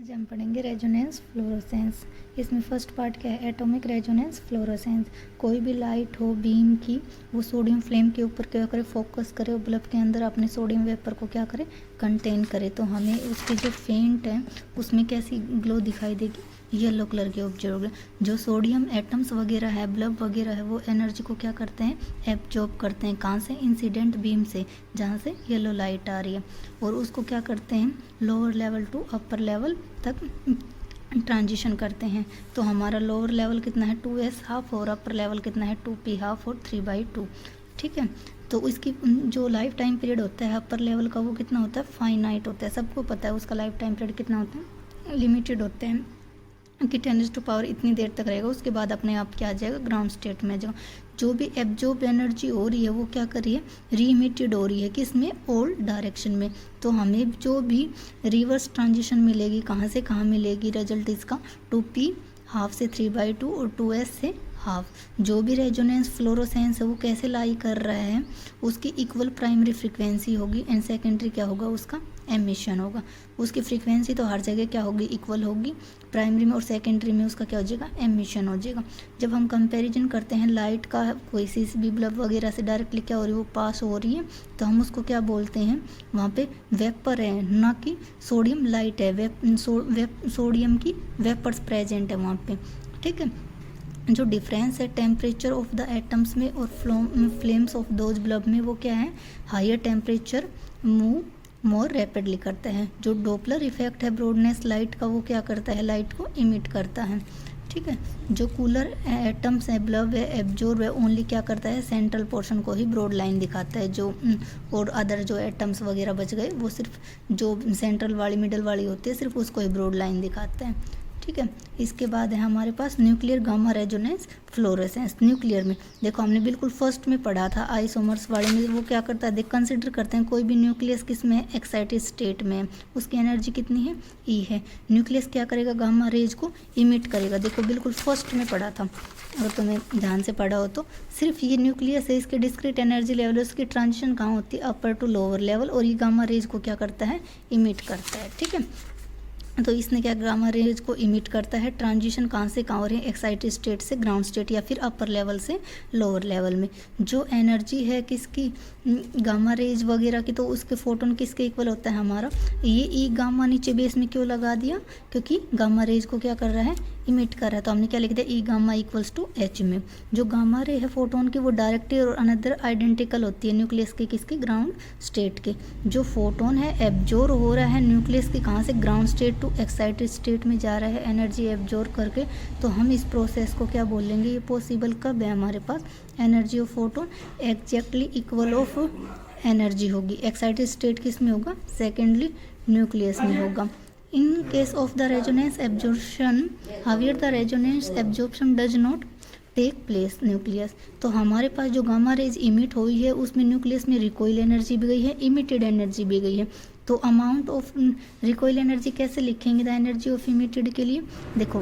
आज हम पढ़ेंगे रेजोनेंस फ्लोरोसेंस। इसमें फर्स्ट पार्ट क्या है, एटॉमिक रेजोनेंस फ्लोरोसेंस। कोई भी लाइट हो बीम की, वो सोडियम फ्लेम के ऊपर क्या करे, फोकस करे और बल्ब के अंदर अपने सोडियम वेपर को क्या करे, कंटेन करे, तो हमें उसकी जो फेंट है उसमें कैसी ग्लो दिखाई देगी, येलो कलर की ऑब्जर्व होगी। जो सोडियम एटम्स वगैरह है, बल्ब वगैरह है, वो एनर्जी को क्या करते हैं, एब्जॉर्ब करते हैं। कहाँ से, इंसिडेंट बीम से, जहाँ से येलो लाइट आ रही है, और उसको क्या करते हैं, lower level to upper level तक ट्रांजिशन करते हैं। तो हमारा लोअर लेवल कितना है, 2s हाफ, और अपर लेवल कितना है, 2p हाफ और 3/2। ठीक है, तो इसकी जो लाइफ टाइम पीरियड होता है अपर लेवल का, वो कितना होता है, फाइनाइट होता है। सबको पता है उसका लाइफ टाइम पीरियड कितना होता है, लिमिटेड होते हैं कि 10⁻⁴ इतनी देर तक रहेगा, उसके बाद अपने आप क्या आ जाएगा, ग्राउंड स्टेट में आ जाएगा। जो भी एब्जॉर्ब एनर्जी हो रही है वो क्या कर रही है, रीइमिटेड हो रही है, किस में, ऑल डायरेक्शन में। तो हमें जो भी रिवर्स ट्रांजिशन मिलेगी, कहाँ से कहाँ मिलेगी, रिजल्ट इसका 2p हाफ से 3/2 और 2s से हाफ। जो भी रेजोनेंस फ्लोरोसेंस है वो कैसे लाई कर रहा है, उसकी इक्वल प्राइमरी फ्रीक्वेंसी होगी एंड सेकेंडरी क्या होगा, उसका एमिशन होगा। उसकी फ्रीक्वेंसी तो हर जगह क्या होगी, इक्वल होगी, प्राइमरी में और सेकेंडरी में उसका क्या हो जाएगा, एमिशन हो जाएगा। जब हम कंपैरिजन करते हैं लाइट का, कोई सी भी बल्ब वगैरह से डायरेक्टली क्या हो रही है, वो पास हो रही है, तो हम उसको क्या बोलते हैं, वहाँ पे वेपर है, ना कि सोडियम लाइट है, सोडियम की वेपर्स प्रेजेंट है वहाँ पे। ठीक है, जो डिफरेंस है टेम्परेचर ऑफ द एटम्स में और फ्लेम्स ऑफ दोज बल्ब में, वो क्या है, higher temperature move more rapidly करता है। जो डोपलर इफेक्ट है ब्रॉडनेस लाइट का, वो क्या करता है, लाइट को इमिट करता है। ठीक है, जो कूलर एटम्स है, बल्ब है, एब्जॉर्ब है, ओनली क्या करता है, सेंट्रल पोर्शन को ही ब्रॉड लाइन दिखाता है। जो और अदर जो एटम्स वगैरह बच गए, वो सिर्फ जो सेंट्रल वाली मिडल वाली होती है, सिर्फ उसको ही ब्रॉड लाइन दिखाता है। ठीक है, इसके बाद है हमारे पास nuclear gamma resonance fluorescence. Nuclear में देखो, हमने बिल्कुल फर्स्ट में पढ़ा था आइसोमर्स वाले में, वो क्या करता है, देख कंसिडर करते हैं कोई भी न्यूक्लियस किस में है, एक्साइटेड स्टेट में है, उसकी एनर्जी कितनी है, ई है। न्यूक्लियस क्या करेगा, गामा रेज को इमिट करेगा। देखो बिल्कुल फर्स्ट में पढ़ा था, अगर तुम्हें ध्यान से पढ़ा हो तो। सिर्फ ये न्यूक्लियस है, इसके डिस्क्रीट एनर्जी लेवल, उसकी ट्रांजिशन कहाँ होती है, अपर टू लोअर लेवल, और ये गामा रेज को क्या करता है, इमिट करता है। ठीक है, तो इसने क्या, गामा रेज को इमिट करता है। ट्रांजिशन कहाँ से कहाँ हो रही है, एक्साइटेड स्टेट से ग्राउंड स्टेट, या फिर अपर लेवल से लोअर लेवल में। जो एनर्जी है किसकी, गामा रेज वगैरह की, तो उसके फोटोन किसके इक्वल होता है, हमारा ये ई गामा नीचे बेस में क्यों लगा दिया, क्योंकि गामा रेज को क्या कर रहा है, इमिट कर रहा है। तो हमने क्या लिख दिया, E gamma equals to h में। जो गामा रे है फोटोन की, वो डायरेक्टली और अनदर आइडेंटिकल होती है न्यूक्लियस के, किसके, ग्राउंड स्टेट के। जो फोटोन है एब्जॉर्ब हो रहा है न्यूक्लियस के, कहाँ से, ground state to excited state में जा रहा है एनर्जी एब्जॉर्ब करके, तो हम इस प्रोसेस को क्या बोलेंगे, ये पॉसिबल कब है, हमारे पास energy of photon exactly equal of energy होगी। एक्साइटेड स्टेट किस में होगा, सेकेंडली न्यूक्लियस में होगा। In case of the resonance absorption, however the resonance absorption does not take place nucleus, तो हमारे पास जो गामा रेज इमिट हुई है उसमें न्यूक्लियस में रिकॉइल एनर्जी भी गई है, इमिटेड एनर्जी भी गई है। तो अमाउंट ऑफ रिकॉइल एनर्जी कैसे लिखेंगे, द एनर्जी ऑफ इमिटेड के लिए देखो,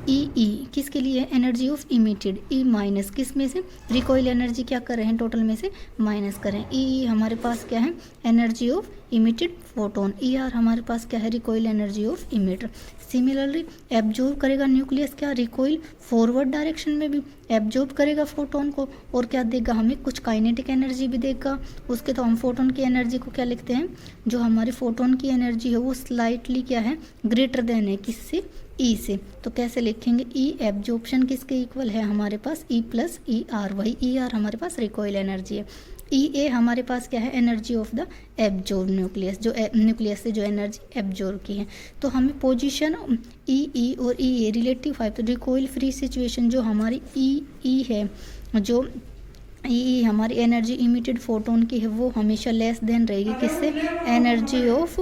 ई किसके लिए, energy of emitted, E minus किस में से, रिकॉइल एनर्जी क्या कर रहे हैं, टोटल में से माइनस करें। ई हमारे पास क्या है, energy of emitted photon, E R हमारे पास क्या है, recoil energy of emitter. Similarly absorb करेगा न्यूक्लियस क्या, रिकॉइल फॉरवर्ड डायरेक्शन में भी एब्जॉर्ब करेगा फोटोन को, और क्या देगा हमें, कुछ काइनेटिक एनर्जी भी देगा उसके। तो हम फोटोन की एनर्जी को क्या लिखते हैं, जो हमारे फोटोन की एनर्जी है वो स्लाइटली क्या है, ग्रेटर देन है, किससे, ई से। तो कैसे लिखेंगे, ई एब्जॉर्प्शन किसके इक्वल है, हमारे पास ई प्लस ई आर, वही ई आर हमारे पास रिकॉइल एनर्जी है। ई ए हमारे पास क्या है, energy of the absorb nucleus, जो न्यूक्लियस से जो एनर्जी एब्जॉर्ब की है। तो हमें पोजीशन ई और ई ए रिलेटिव फाइव, तो रिकॉइल फ्री सिचुएशन जो हमारी ई है, जो ई हमारी एनर्जी इमिटेड फोटोन की है, वो हमेशा लेस देन रहेगी, किससे, एनर्जी ऑफ,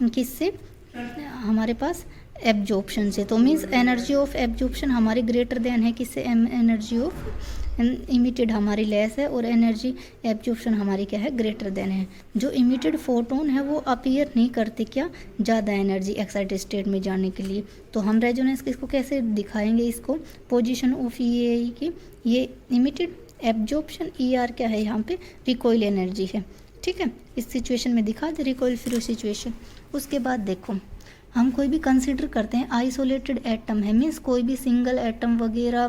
किससे, हमारे पास एब्जॉर्प्शन से। तो मीन्स एनर्जी ऑफ एब्जॉर्प्शन हमारी ग्रेटर देन है, किससे, एनर्जी ऑफ इमिटेड हमारी लेस है, और एनर्जी एब्जॉर्प्शन हमारी क्या है, ग्रेटर देन है। जो इमिटेड फोटोन है वो अपीयर नहीं करते क्या, ज़्यादा एनर्जी एक्साइटेड स्टेट में जाने के लिए। तो हम रेजोनेंस किसको कैसे दिखाएंगे, इसको पोजीशन ऑफ ई की, ये इमिटेड एब्जॉर्प्शन, ई आर क्या है यहाँ पे, रिकॉइल एनर्जी है। ठीक है, इस सिचुएशन में दिखा दे रिकॉइल फ्री सिचुएशन। उसके बाद देखो हम कोई भी कंसीडर करते हैं आइसोलेटेड एटम है, मीन्स कोई भी सिंगल एटम वगैरह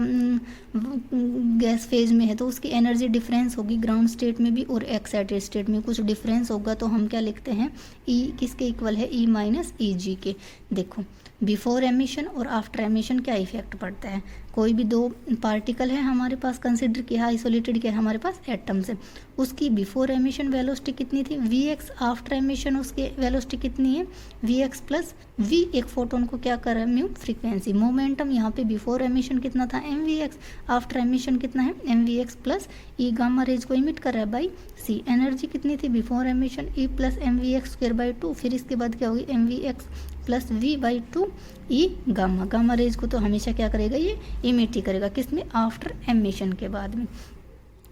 गैस फेज में है तो उसकी एनर्जी डिफरेंस होगी ग्राउंड स्टेट में भी और एक्साइटेड स्टेट में कुछ डिफरेंस होगा, तो हम क्या लिखते हैं ई किसके इक्वल है, ई माइनस ई जी के। देखो बिफोर एमिशन और आफ्टर एमिशन क्या इफेक्ट पड़ता है, कोई भी दो पार्टिकल है हमारे पास कंसिडर किया आइसोलेटेड किया हमारे पास एटम्स है, उसकी बिफोर एमिशन वेलोसिटी कितनी थी वी एक्स, आफ्टर एमिशन उसकी वेलोसिटी कितनी है वी एक्स प्लस वी, एक फोटोन को क्या कर रहा है म्यू फ्रीक्वेंसी, मोमेंटम यहाँ पे बिफोर एमिशन कितना था m v x, after emission कितना है m v x plus E gamma rays को इमिट कर रहा है बाई सी, एनर्जी कितनी थी before emission E plus m v x square by two, फिर इसके बाद क्या होगी m v x plus v by two E gamma, gamma rays को तो हमेशा क्या करेगा ये इमिट ही करेगा, किसमें आफ्टर एमिशन के बाद में।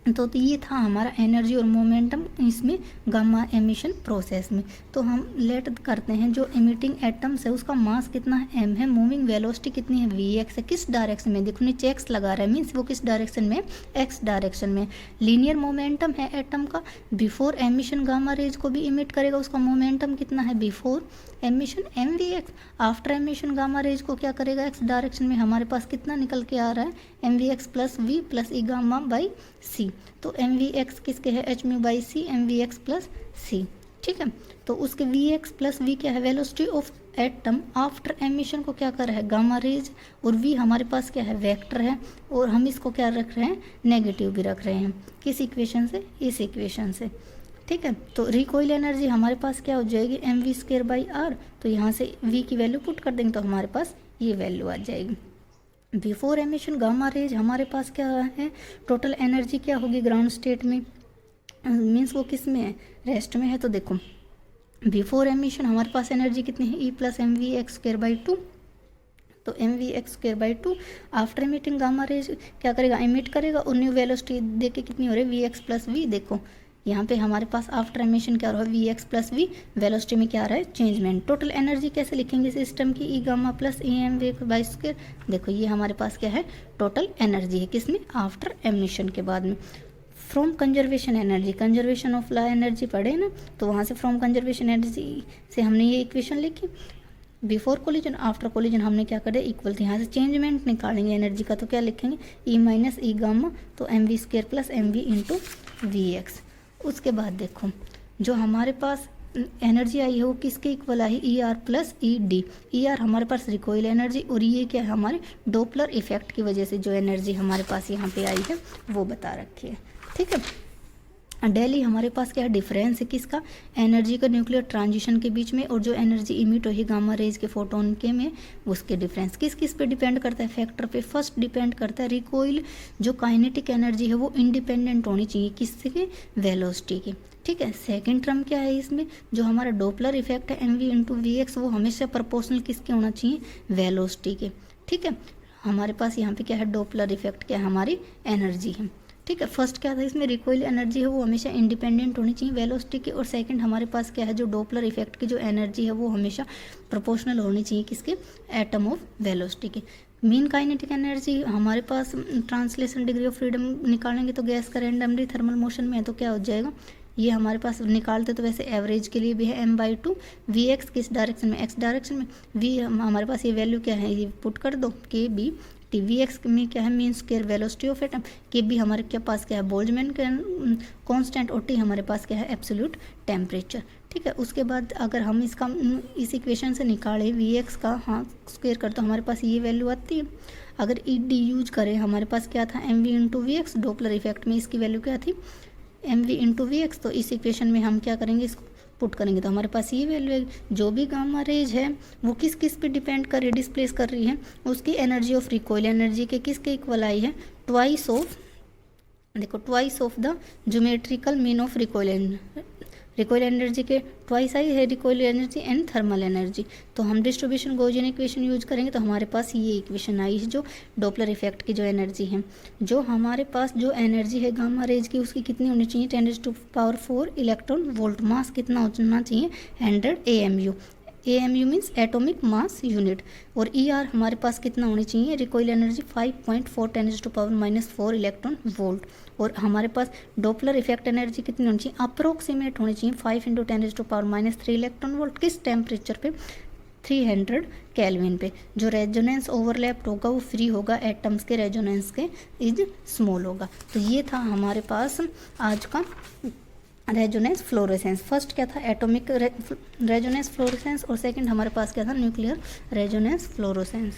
तो ये था हमारा एनर्जी और मोमेंटम इसमें गामा एमिशन प्रोसेस में। तो हम लेट करते हैं जो इमिटिंग एटम्स है उसका मास कितना है एम है, मूविंग वेलोसिटी कितनी है वी एक्स है, किस डायरेक्शन में देखो नीचे एक्स लगा रहा है मीन्स वो किस डायरेक्शन में एक्स डायरेक्शन में। लीनियर मोमेंटम है एटम का, बिफोर एमिशन गामा रेज को भी इमिट करेगा, उसका मोमेंटम कितना है before emission m v x, after emission gamma rays को क्या करेगा एक्स डायरेक्शन में, हमारे पास कितना निकल के आ रहा है m v x plus v plus E gamma by c, तो एम वी एक्स किसके है h mu by c m v x plus c, ठीक है। तो उसके वी एक्स प्लस वी क्या है velocity of atom after emission को क्या कर रहा है गामा रेज, और वी हमारे पास क्या है वेक्टर है, और हम इसको क्या रख रहे हैं नेगेटिव भी रख रहे हैं, किस इक्वेशन से इस इक्वेशन से, ठीक है। तो रिकॉइल एनर्जी हमारे पास क्या हो जाएगी m v square by r, तो यहाँ से वी की वैल्यू पुट कर देंगे तो हमारे पास ये वैल्यू आ जाएगी। बिफोर एमिशन गामा रेज हमारे पास क्या है टोटल एनर्जी क्या होगी ग्राउंड स्टेट में, मीन्स वो किस में है रेस्ट में है, तो देखो बिफोर एमिशन हमारे पास एनर्जी कितनी है E plus m v x square by two, तो m v x square by two, after emitting gamma rays क्या करेगा इमिट करेगा और न्यू वेलोसिटी देख के कितनी हो रही है वी एक्स प्लस वी, देखो यहाँ पे हमारे पास आफ्टर एमिशन क्या हो रहा है v x plus v, velocity में क्या आ रहा है चेंजमेंट। टोटल एनर्जी कैसे लिखेंगे सिस्टम की E gamma plus E m v by square, देखो ये हमारे पास क्या है टोटल एनर्जी है किसमें आफ्टर एमिशन के बाद में। From conservation energy, conservation of law energy पढ़े ना, तो वहाँ से फ्रॉम कंजर्वेशन एनर्जी से हमने ये इक्वेशन लिखी, बिफोर कोलिजन आफ्टर कोलिजन हमने क्या करे इक्वल थी, यहाँ से चेंजमेंट निकालेंगे एनर्जी का, तो क्या लिखेंगे ई माइनस ई गामा, तो m v square plus m v into v x. उसके बाद देखो जो हमारे पास एनर्जी आई है वो किसके equal I E R plus E D, E R हमारे पास रिकॉइल एनर्जी और ये क्या है हमारे डोपलर इफेक्ट की वजह से जो एनर्जी हमारे पास यहाँ पे आई है वो बता रखी है, ठीक है। डेली हमारे पास क्या है डिफरेंस है किसका एनर्जी का न्यूक्लियर ट्रांजिशन के बीच में और जो एनर्जी इमिट हुई गामा रेज के फोटोन के में उसके डिफरेंस किस किस पे डिपेंड करता है फैक्टर पे, फर्स्ट डिपेंड करता है रिकॉइल, जो काइनेटिक एनर्जी है वो इंडिपेंडेंट होनी चाहिए किसके वेलोसिटी की, ठीक है। सेकंड टर्म क्या है इसमें जो हमारा डोपलर इफेक्ट है m v into v x वो हमेशा प्रोपोर्शनल किसके होना चाहिए वेलोसिटी के, ठीक है। हमारे पास यहाँ पे क्या है डोपलर इफेक्ट क्या है हमारी एनर्जी है, ठीक है। फर्स्ट क्या था इसमें रिकॉइल एनर्जी है वो हमेशा इंडिपेंडेंट होनी चाहिए वेलोसिटी की, और सेकंड हमारे पास क्या है जो डोपलर इफेक्ट की जो एनर्जी है वो हमेशा प्रोपोर्शनल होनी चाहिए किसके एटम ऑफ वेलोसिटी की। मीन काइनेटिक एनर्जी हमारे पास ट्रांसलेशन डिग्री ऑफ फ्रीडम निकालेंगे तो गैस का रैंडमली थर्मल मोशन में है तो क्या हो जाएगा ये हमारे पास निकालते तो वैसे एवरेज के लिए भी है m by two, v x किस डायरेक्शन में एक्स डायरेक्शन में, वी हमारे पास ये वैल्यू क्या है ये पुट कर दो के बी टी, वी एक्स में क्या है mean square velocity of atom, के बी हमारे क्या पास क्या है बोल्ट्जमैन कांस्टेंट, और टी हमारे पास क्या है एब्सोल्यूट टेम्परेचर, ठीक है। उसके बाद अगर हम इसका इस इक्वेशन से निकालें वी एक्स का हाँ स्क्वायर कर तो हमारे पास ये वैल्यू आती है। अगर ई डी यूज करें हमारे पास क्या था m v into v x, Doppler effect में इसकी वैल्यू क्या थी m v into v x, तो इस इक्वेशन में हम क्या करेंगे इसको पुट करेंगे तो हमारे पास ये वैल्यू है। जो भी गामा रेज है वो किस किस पे डिपेंड कर रही है डिस्प्लेस कर रही है उसकी एनर्जी ऑफ रिकॉइल एनर्जी के किसके इक्वल आई है ट्वाइस ऑफ, देखो twice of the geometrical mean of recoil energy के ट्वाइस आई है recoil energy and thermal energy. तो हम डिस्ट्रीब्यूशन गॉसियन इक्वेशन यूज करेंगे तो हमारे पास ये इक्वेशन आई है जो डोपलर इफेक्ट की जो एनर्जी है, जो हमारे पास जो एनर्जी है गामा रेज की उसकी कितनी होनी चाहिए 10⁴ इलेक्ट्रॉन वोल्ट, मास कितना होना चाहिए 100 AMU, AMU means atomic mass unit, और ER हमारे पास कितना होनी चाहिए रिकॉइल एनर्जी 5.4 10⁻⁴ इलेक्ट्रॉन वोल्ट, और हमारे पास डोपलर इफेक्ट एनर्जी कितनी होनी चाहिए अप्रोक्सीमेट होनी चाहिए 5 × 10⁻³ इलेक्ट्रॉन वोल्ट, किस टेम्परेचर पे 300 केल्विन पे। जो रेजोनेंस ओवरलैप होगा वो फ्री होगा, एटम्स के रेजोनेंस के इज स्मॉल होगा। तो ये था हमारे पास आज का रेजोनेंस फ्लोरेसेंस। फर्स्ट क्या था, एटॉमिक रेजोनेंस फ्लोरेसेंस, और सेकंड हमारे पास क्या था, न्यूक्लियर रेजोनेंस फ्लोरेसेंस।